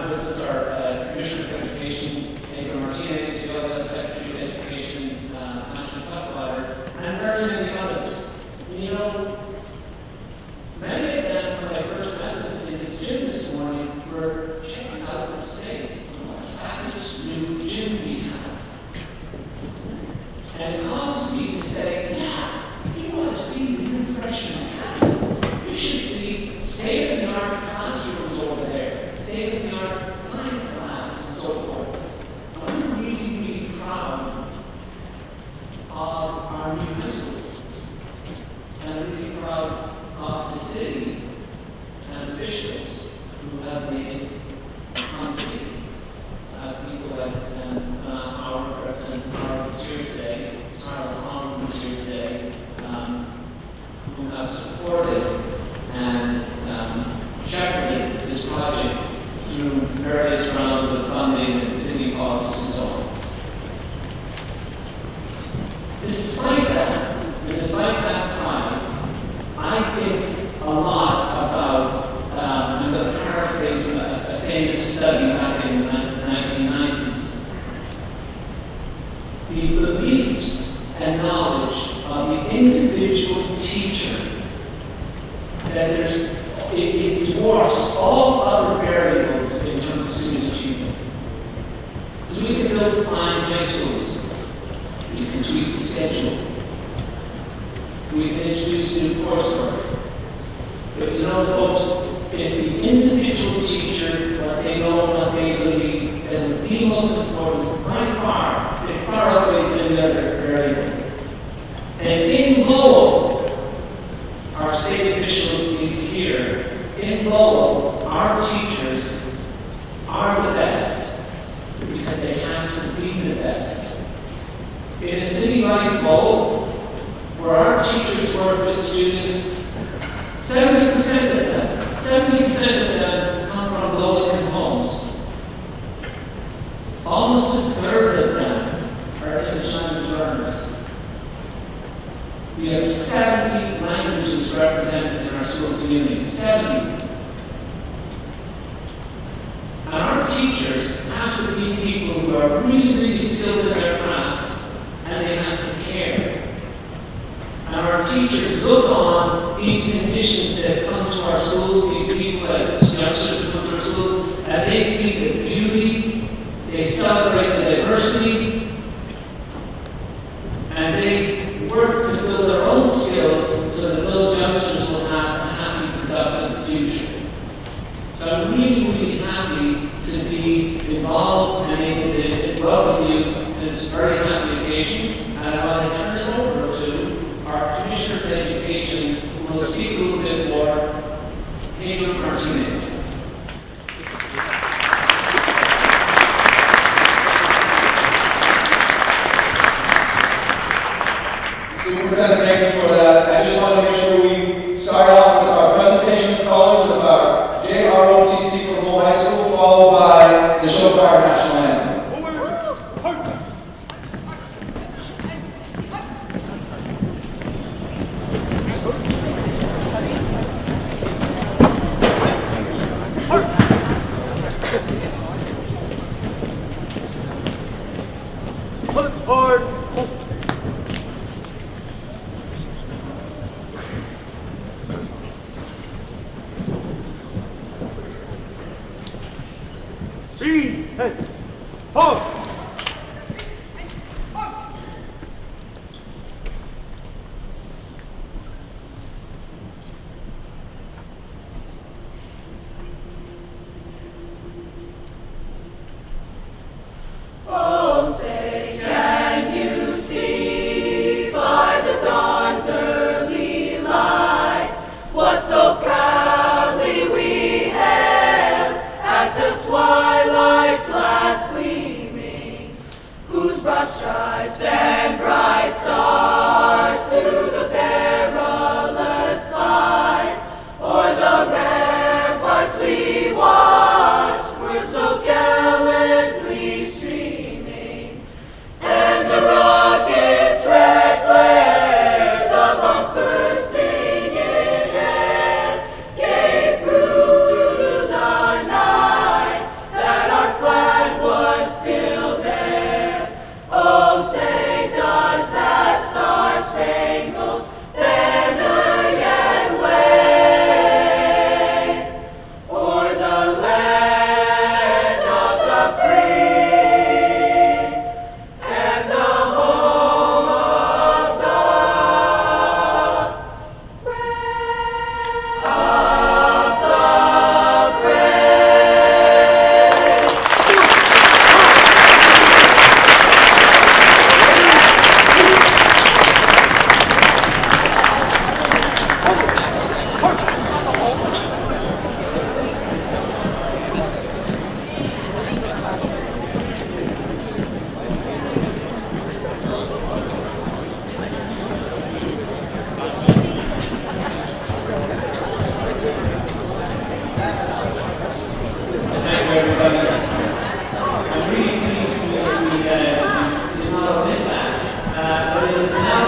have with us our Commissioner for Education, Pedro Martinez. We also have Secretary of Education, Patrick Tuckwater, and very many others. And you know, many of them, when I first met them in this gym this morning, were checking out the space. What a fabulous new gym we have. And it causes me to say, yeah, if you want to see the new freshman academy, you should see state-of-the-art classrooms over there, state-of-the-art science labs, and so forth. I'm really, really proud of our new high school. And I'm really proud of the city and officials who have made it company. People like Howard, President Howard is here today, Tyler Holland is here today, who have supported and shepherded this project through various rounds of funding and city politics and so on. Despite that pride, I think a lot about, I'm going to paraphrase a famous study back in the 1990s. The beliefs and knowledge of the individual teacher, that it dwarfs all other variables in terms of student achievement. Because we can build fine high schools, we can tweak the schedule, we can introduce new coursework. But you know, folks, it's the individual teacher, what they know, what they believe, that is the most important, by far. It far outweighs any other variable. And in Lowell, our state officials need to hear, in Lowell, our teachers are the best because they have to be the best. In a city like Lowell, where our teachers work with students, 70% of them come from low-income homes. Almost a third of them are English language learners. We have 70 languages represented in our school community. 70. And our teachers have to be people who are really, really skilled in their craft, and they have to care. And our teachers look on these conditions that come to our schools, these people as youngsters that come to our schools, and they see the beauty, they celebrate the diversity, and they work to build their own skills so that those youngsters will have a happy, productive future. So I'm really, really happy to be involved and able to welcome you to this very happy occasion. And I want to turn it over to our Commissioner of Education, who will speak a little bit more, Pedro Martinez. Superintendent, thank you for that. I just want to make sure we start off with our presentation of colors with our JROTC from Lowell High School, followed by the show choir national anthem.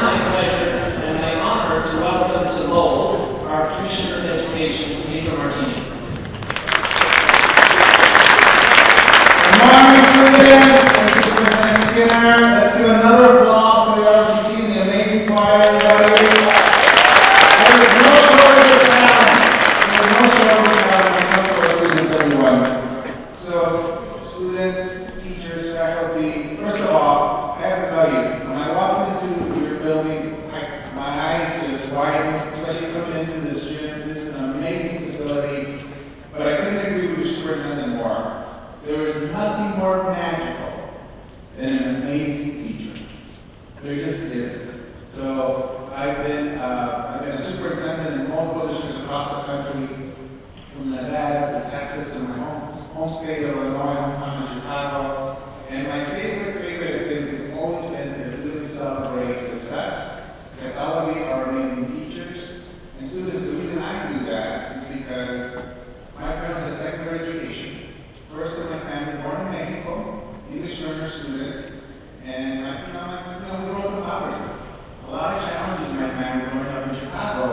my pleasure and my honor to welcome to Lowell our Commissioner of Education, Pedro Martinez. Good morning, students. Thank you, Superintendent Skinner. Let's give another applause to the ROTC and the amazing choir, everybody. There is no shortage of talent. There is no shortage of talent when it comes to our students, everyone. So, students, teachers, faculty, first of all, I have to tell you, when I walked into your building, my eyes just widened, especially coming into this gym. This is an amazing facility, but I couldn't agree with your superintendent more. There is nothing more magical than an amazing teacher. There just isn't. So I've been a superintendent in multiple districts across the country, from Nevada to Texas to my home state of Illinois, hometown in Chicago. And my favorite activity has always been to really celebrate success, to elevate our amazing teachers and students. The reason I do that is because my parents had secondary education. First in my family, born in Mexico, English learner student, and we grew up in poverty. A lot of challenges in my family growing up in Chicago.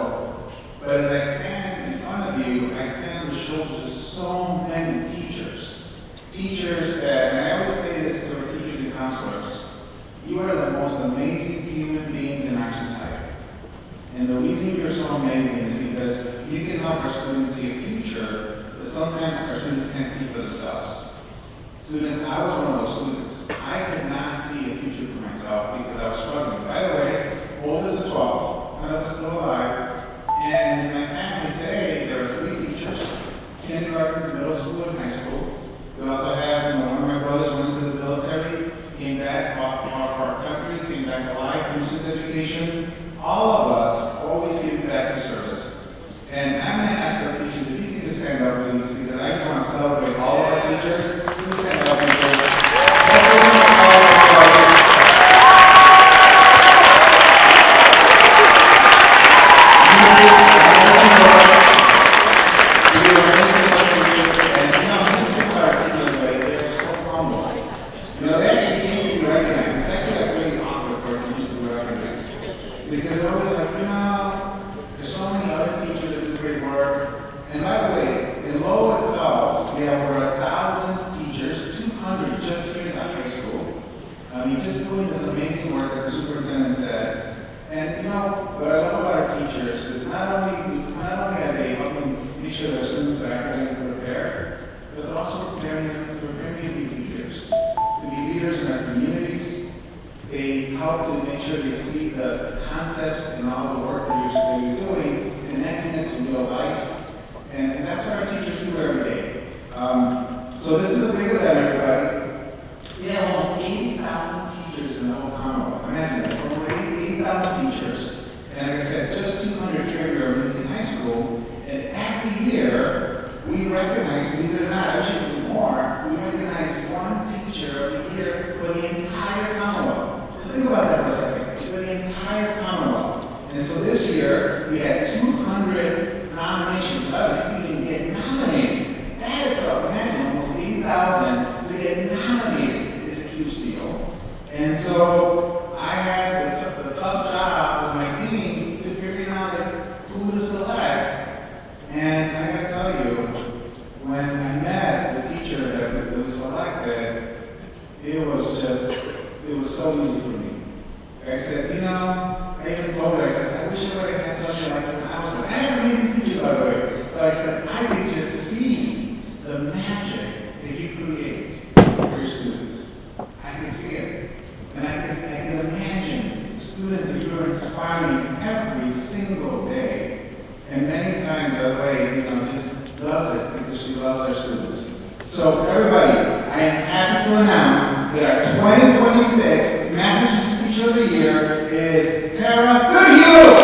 But as I stand in front of you, I stand on the shoulders of so many teachers. Teachers that, and I always say this to our teachers and counselors, you are the most amazing human beings in our society. And the reason you're so amazing is because you can help our students see a future that sometimes our students can't see for themselves. Students, I was one of those students. I could not see a future for myself because I was struggling. By the way, oldest of 12, none of us still alive. And in my family today, there are 3 teachers, kindergarten, middle school, and high school. We also have, one of my brothers went into the military, came back, fought for our country, came back alive, finished his education. All of us always give back to service. And I'm going to ask our teachers if you can just stand up, please, because I just want to celebrate all of our teachers. Please stand up, teachers. Let's give them all of our teachers. They actually came to be recognized. It's actually like really awkward for teachers to be recognized. Because they're always like, there's so many other teachers that do great work. And by the way, in Lowell itself, we have over 1,000 teachers, 200 just here in that high school. Just doing this amazing work, as the superintendent said. And what I love about our teachers is not only are they helping make sure their students are academically prepared, but they're also preparing them to be leaders. To be leaders in our communities. They help to make sure they see the concepts and all the work that you're doing, connecting it to real life. And that's what our teachers do every day. So this is a big event, everybody. We have almost 80,000 teachers in the whole Commonwealth. Imagine that, almost 80,000 teachers. And like I said, just 200 here at our amazing high school. And every year, we recognize, believe it or not, actually more, we recognize one teacher of the year for the entire Commonwealth. So think about that for a second, for the entire Commonwealth. And so this year, we had 200 nominations. Others didn't even get nominated. That itself, imagine almost 80,000 to get nominated is a huge deal. And so I had the tough job with my team to figure out who to select. And I gotta tell you, when I met the teacher that was selected, it was so easy for me. I said, I even told her, I said, I wish I would have had something like when I was born. I had an amazing teacher, by the way, but I said, I could just see the magic that you create for your students. I could see it. And I could imagine the students that you are inspiring every single day. And many times, by the way, just loves it because she loves our students. So everybody, I am happy to announce that our 2026 Massachusetts Teacher of the Year is Tara Goodhue.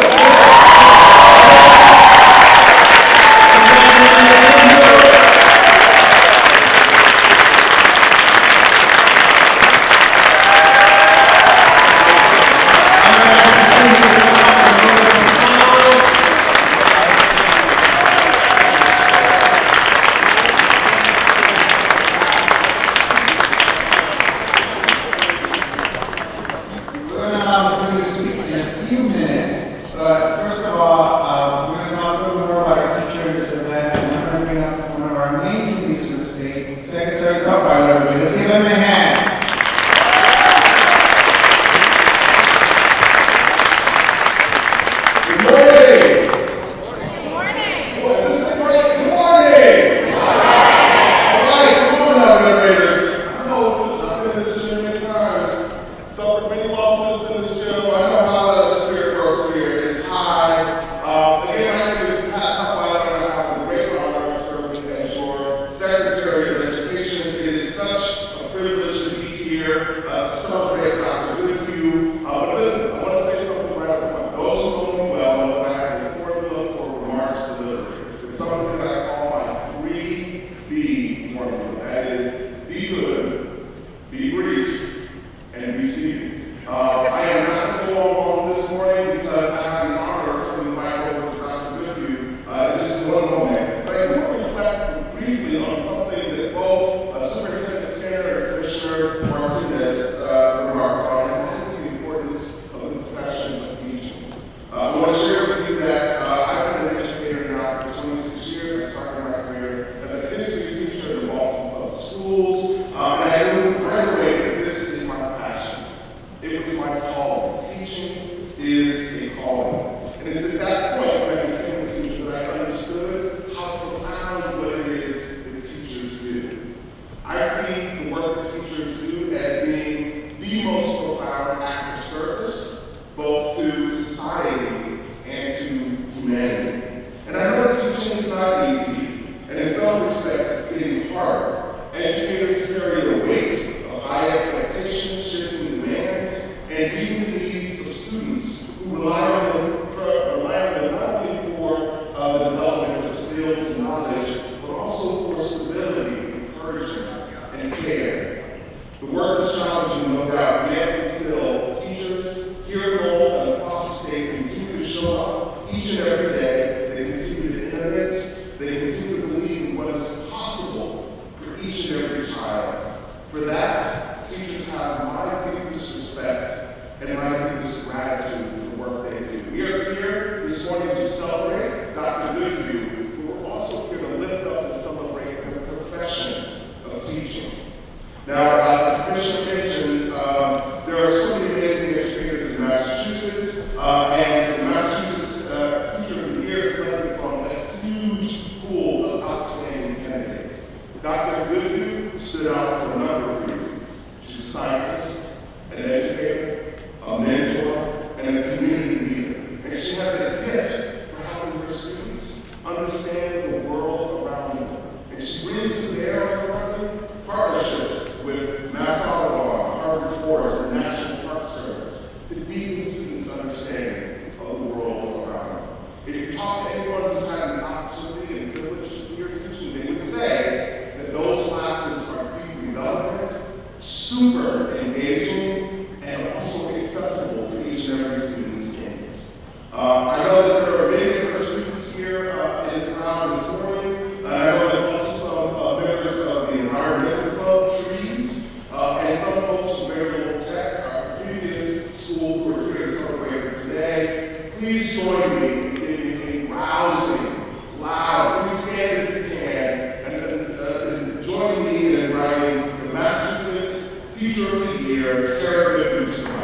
We're going to allow Mr. Lee to speak in a few few minutes. But first of all, we're going to talk a little more about our teacher in this event. And I'm going to bring up one of our amazing leaders of the state, Secretary Tutwiler, everybody. Let's give him a hand. Good morning. Good morning. Well, is this thing right? Good morning. All right, come on now, Red Raiders. I know I've been in this gym many times. Suffered many losses in this gym. I know how the spirit works here. It's high. Again, my name is Pat Tutwiler, and I have the great honor of serving as your Secretary of Education. It is such a privilege to be here to celebrate Dr. Goodhue. But listen, I want to say something right up front. Those who know me well know that I have a formula for remarks delivery. It's something that I call my 3B formula. That is, be good, be brief, and be seated. I am not going to go on this morning because I have the honor of turning the mic over to Dr. Goodhue just in one moment. But I do want to reflect briefly on something that both Superintendent Skinner and Commissioner Martinez remarked on, and that is the importance of the profession of teaching. I want to share with you that I've been an educator now for 26 years. I started my career as a history teacher in Boston Public Schools, and I knew right away that this is my passion. It was my calling. Teaching is a calling. And it's at that point when I became a teacher that I understood how profound what it is that teachers do. I see the work that teachers do as being the most profound act of service, both to society and to humanity. And I know that teaching is not easy, and in some respects it's getting harder. Educators carry the weight of high expectations, shifting demands, and meeting the needs of students who rely on them not only for the development of skills and knowledge, but also for stability, encouragement, and care. The work is challenging, no doubt, yet and still, teachers here at Lowell and across the state continue to show up each and every day. They continue to innovate. They continue to believe in what is possible for each and every child. For that, teachers have my deepest respect and my deepest gratitude for the work they do. We are here this morning to celebrate Dr. Goodhue, but we're also here to lift up and celebrate the profession of teaching. Now, as the Commissioner mentioned, there are so many amazing educators in Massachusetts, and the Massachusetts Teacher of the Year selected from a huge pool of outstanding candidates. Dr. Goodhue stood out for a number of reasons. She's a scientist, an educator, a mentor, and a community leader. And she has a gift for helping her students understand the world around them. And she brings to bear on her learning partnerships with Mass Audubon, Harvard Forest, and National Park Service to deepen students' understanding of the world around them. If you talk to anyone who's had the opportunity and privilege to see her teaching, they would say that those classes are deeply relevant, super engaging, and also accessible to each and every student in it. I know that there are many of her students here in the crowd this morning, and I know there's also some members of the Environmental Club, Trees, and some folks from Lowell Tech, our previous school who are here to celebrate her today. Please join me in giving a rousing, loud, please stand if you can, and join me in inviting the Massachusetts Teacher of the Year, Tara Goodhue, to the mic.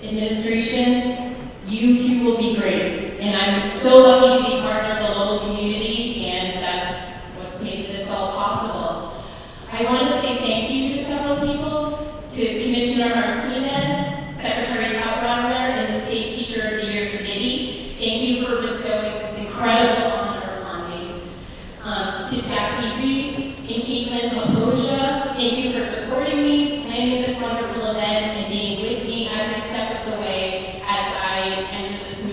Administration, you too will be great. And I'm so lucky to be part of the local community, and that's what's made this all possible. I want to say thank you to several people, to Commissioner Martinez, Secretary Tutwiler, and the State Teacher of the Year Committee. Thank you for bestowing this incredible honor upon me. To Jackie Reese and Caitlin Kaposha, thank you for supporting me, planning this wonderful event, and being with me every step of the way as I enter this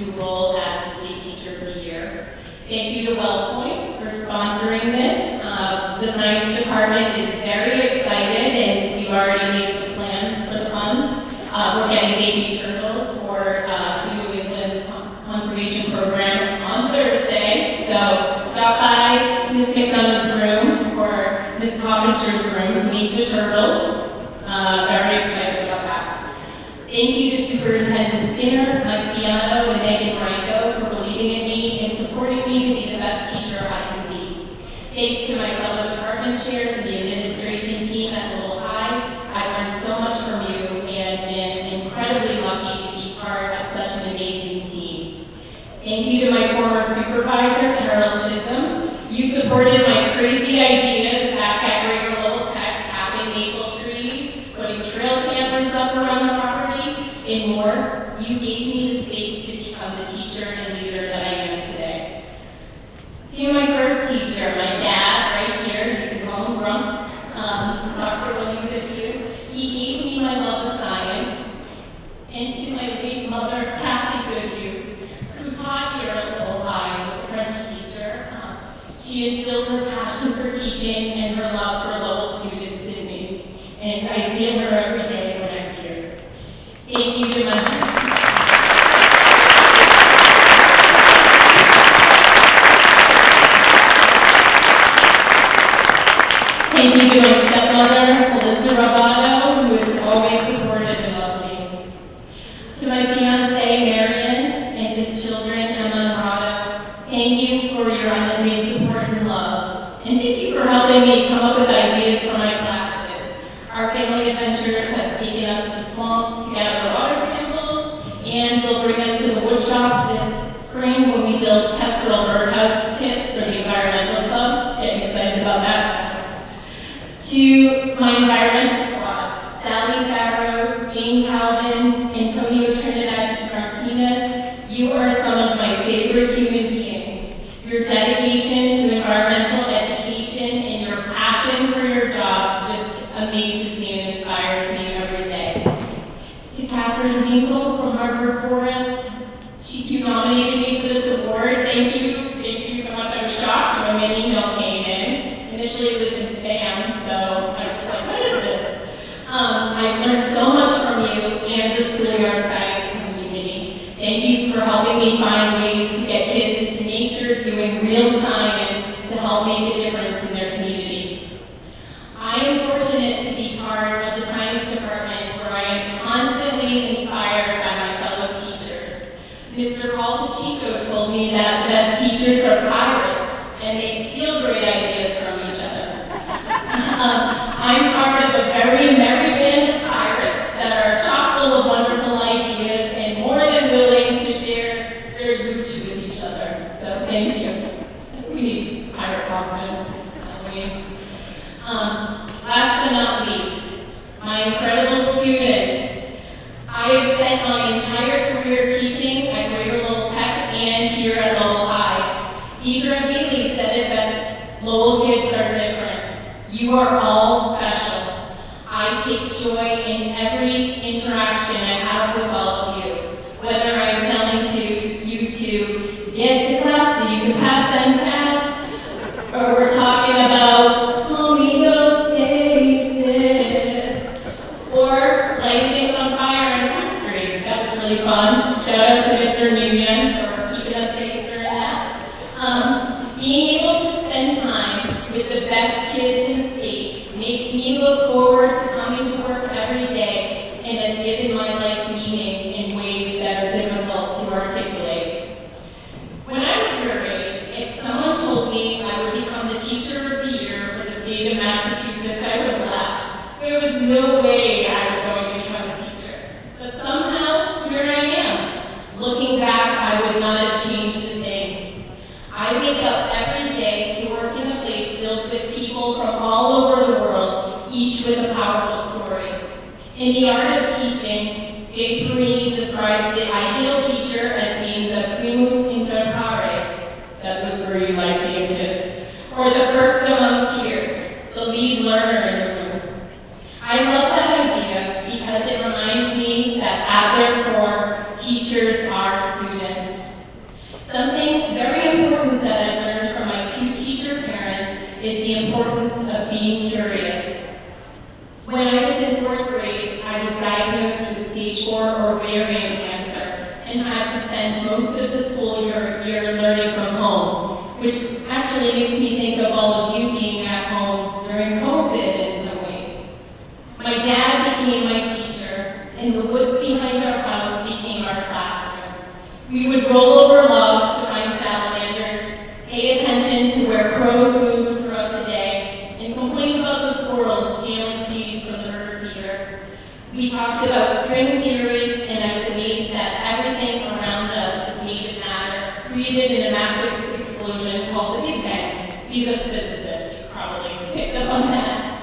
department is very excited, and we've already made some plans for the funds. We're getting baby turtles for New England's conservation program on Thursday. So stop by Ms. McDonough's room or Ms. Coppinger's room to meet the turtles. Very excited about that. Thank you to Superintendent Skinner, Mike Piano, and Megan Ranko for believing in me and supporting me to be the best teacher I can be. Thanks to my fellow department chairs and the administration team at Lowell High, I've learned so much from you and am incredibly lucky to be part of such an amazing team. Thank you to my former supervisor, Carol Chisholm. You supported my crazy ideas back at Greater Lowell Tech, tapping maple trees, putting trail cameras up around the property, and more. You gave me the space to become the teacher and leader that I am today. To my first teacher, my dad, right here, you can call him Grumps, Dr. William Goodhue. He gave me my love of science. And to my late mother, Kathy Goodhue, who taught here at Lowell High as a French teacher. She instilled her passion for teaching and her love for Lowell students in me. And I feel her every day when I'm here. Thank you to my Thank you to my stepmother, Melissa Roboto, who is always supportive and loving. To my fiancé, Marion, and his children, Emma and Rado, thank you for your unending support and love. And thank you for helping me come up with ideas for my classes. Our family adventures have taken us to swamps to gather water samples, and will bring us to the wood shop this spring when we build kestrel birdhouse kits for the environmental club. Getting excited about that. To my environmental squad, Sally Farrow, Jane Calvin, Antonio Trinidad Martinez, you are some of my favorite human beings. Your dedication to environmental education and your passion for your jobs just amazes me and inspires me every day. To Catherine Hinkle from Harvard Forest, you nominated me for this award. Thank you so much. I was shocked when my email came in. Initially it was in spam, so I was like, what is this? I've learned so much from you and the schoolyard science community. Thank you for helping me find ways to get kids into nature, doing real science to help make a difference in their community. I am fortunate to be part of the science department where I am constantly inspired by my fellow teachers. Mr. Paul Pacheco told me that the best teachers are pirates and they steal great ideas from each other. I'm part of a very merry band of pirates that are chock full of wonderful ideas and more than willing to share their loot with each other. So thank you. We need pirate costumes. Last but not least, my incredible students. I have spent my entire career teaching at Greater Lowell Tech and here at Lowell High. Deidre Haley said it best, Lowell kids are different. You are all special. I take joy in every interaction I have with all of you. Whether I'm telling you to get to class so you can pass MCAS, or we're talking about homeostasis, or lighting things on fire in history. That was really fun. Shout out to Mr. Newman for keeping us safe during that. Being able to spend time with the best kids in the state makes me look forward to coming to work every day and has given my life meaning in ways that are difficult to articulate. When I was your age, if someone told me I would become the teacher of the year for the state of Massachusetts, I would have laughed. There was no way I was going to become a teacher. But somehow, here I am. Looking back, I would not have changed a thing. I wake up every day to work in a place filled with people from all over the world, each with a powerful story. In the art of teaching, Jay Perini describes the ideal teacher as being the primus inter pares, that was for you Lyceum kids, or the first among peers, the lead learner in the room. I love that idea because it reminds me that at their core, teachers are students. Something very important that I learned from my two teacher parents is the importance of being curious. We would roll over logs to find salamanders, pay attention to where crows moved throughout the day, and complain about the squirrels stealing seeds from the bird feeder. We talked about string theory, and I was amazed that everything around us is made of matter, created in a massive explosion called the Big Bang. He's a physicist, you probably picked up on that.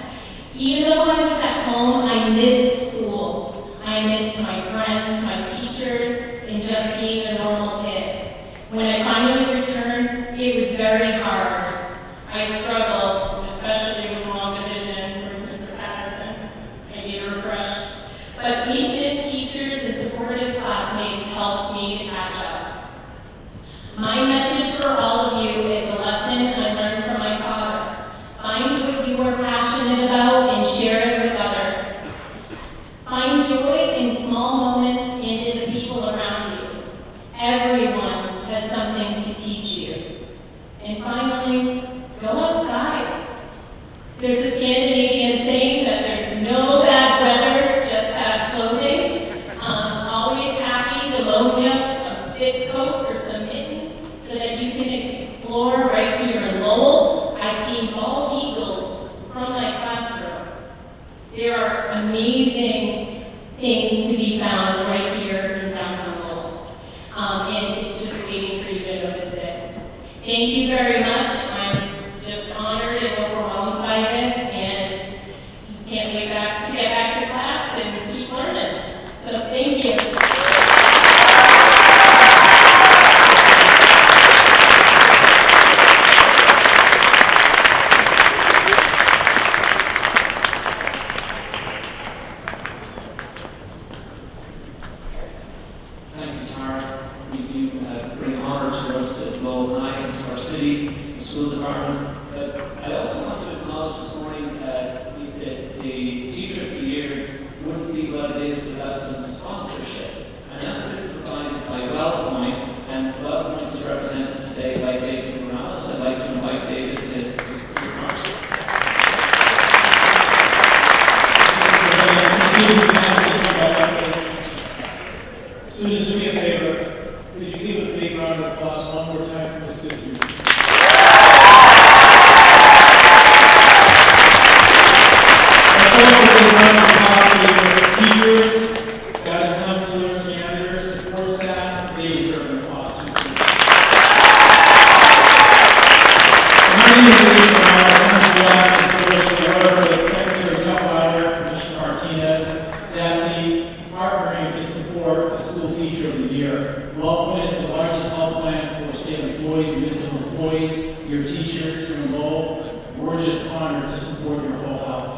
Even though I was at home, I missed school. I missed my friends, my teachers, and just being a normal kid. When I finally returned, it was very hard. I struggled, especially with long division versus Mr. Patterson. I need a refresh. But patient teachers and supportive classmates helped me to catch up. My message for all of you is a lesson I learned from my father. Find what you are passionate about and share it with others. Find joy in small moments and in the people around you. Everyone has something to teach you. And finally, go outside. There's a Scandinavian saying that there's no bad weather, just bad clothing. Always happy to loan you a thick coat or some mittens so that you can explore right here in Lowell. I've seen bald eagles from my classroom. There are amazing things to be found right here in downtown Lowell. And it's just waiting for you to notice it. Thank you very much. I'm just honored and overwhelmed by this, and just can't wait to get back to class and keep learning. So thank you. Thank you, Tara. You bring honor to us at Lowell High and to our city, the school department. But I also want to acknowledge this morning that the Teacher of the Year wouldn't be what it is without some sponsorship. And that's been provided by WellPoint, and WellPoint is represented today by David Morales. I'd like to invite David to remarks. Students, do me a favor. Would you give a big round of applause one more time for the students? Let's also give a round of applause to your teachers, guidance counselors, janitors, support staff. They deserve an applause too. My name is David Morales. I'm the Secretary Tutwiler, Commissioner Martinez, DESE, partnering to support the School Teacher of the Year. WellPoint is the largest health plan for state employees, municipal employees, your teachers here in Lowell. We're just honored to support your whole health.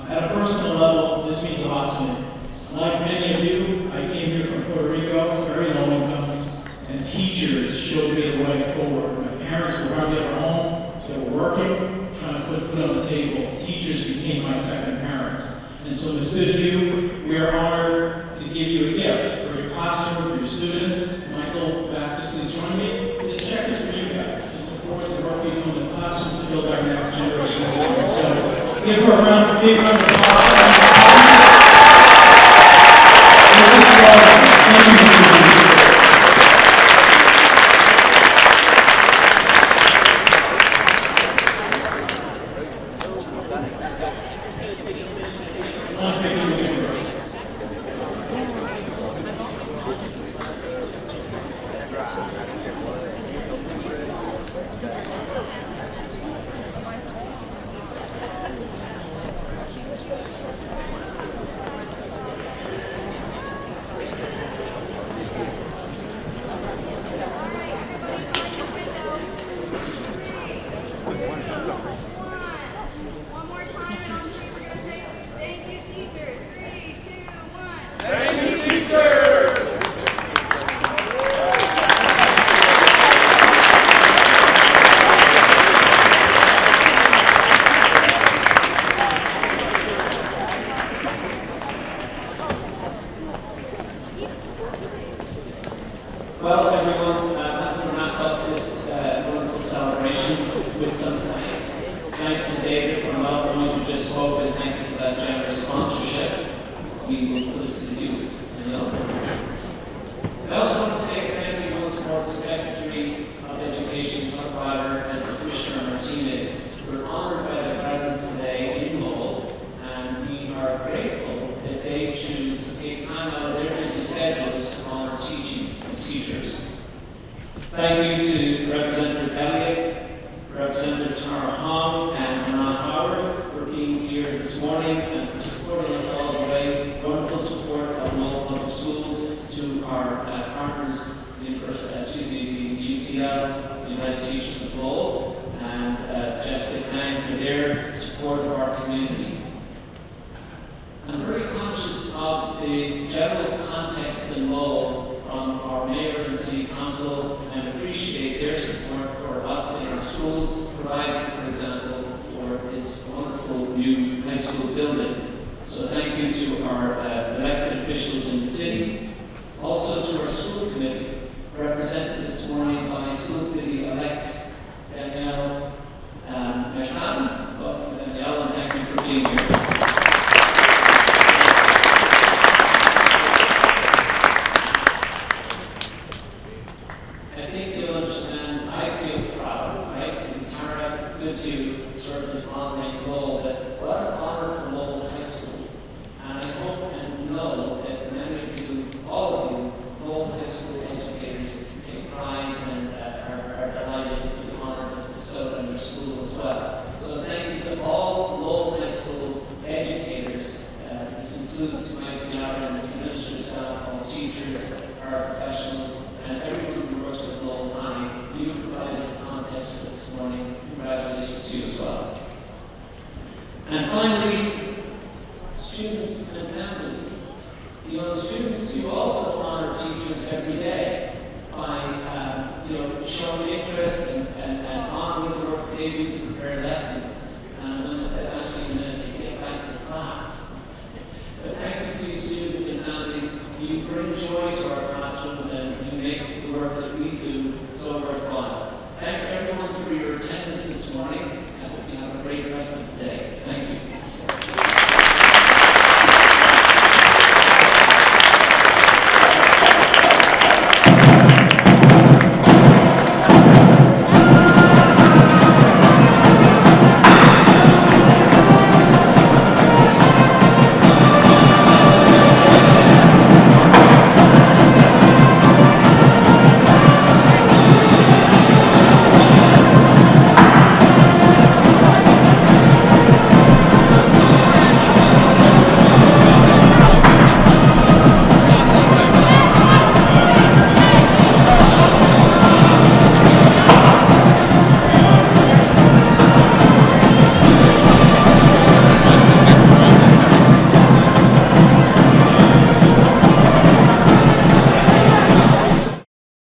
At a personal level, this means a lot to me. Like many of you, I came here from Puerto Rico, very low income, and teachers showed me the way forward. My parents were hardly ever home, they were working, trying to put food on the table. Teachers became my second parents. And so this is you. We are honored to give you a gift for your classroom, for your students. Michael Vasquez, please join me. This check is for you guys to support the work we do in the classroom to build our next generation of leaders. So give her a big round of applause. Thank you. One more time, and on three, we're going to say, thank you, teachers. 3, 2, 1. Thank you, teachers! Well, everyone, let's wrap up this wonderful celebration with some thanks. Thanks to David from WellPoint who just spoke, and thank you for that generous sponsorship. We will put it to the use. I also want to Thank you to Representative Elliott, Representative Tara Hong, and Anna Howard for being here this morning and for supporting us all the way. Wonderful support of Lowell Public Schools, to our partners, the UTL, United Teachers of Lowell, and Jessica Tang for their support of our community. I'm very conscious of the general context in Lowell from our mayor and city council, and appreciate their support for us in our schools, providing, for example, for this wonderful new high school building. So thank you to our elected officials in the city, also to our school committee, represented this morning by school committee-elect Danielle Mehran. Welcome, Danielle, and thank you for being here. I think you'll understand, I feel proud, right? So Tara, good to serve this honoring role, but what an honor for Lowell High School. And I hope and know that many of you, all of you, Lowell High School educators take pride and are delighted for the honor that's bestowed on your school as well. So thank you to all Lowell High School educators. This includes my parents, administrative staff, all teachers, paraprofessionals, and everyone who works at Lowell High. You provided the context for this morning. Congratulations to you as well. And finally, students and families. You know, students, you also honor teachers every day by, showing interest and honoring the work they do to prepare lessons. And I'm going to say, actually, to get back to class. But thank you to you, students and families. You bring joy to our classrooms and you make the work that we do so worthwhile. Thanks everyone for your attendance this morning. I hope you have a great rest of the day. Thank you.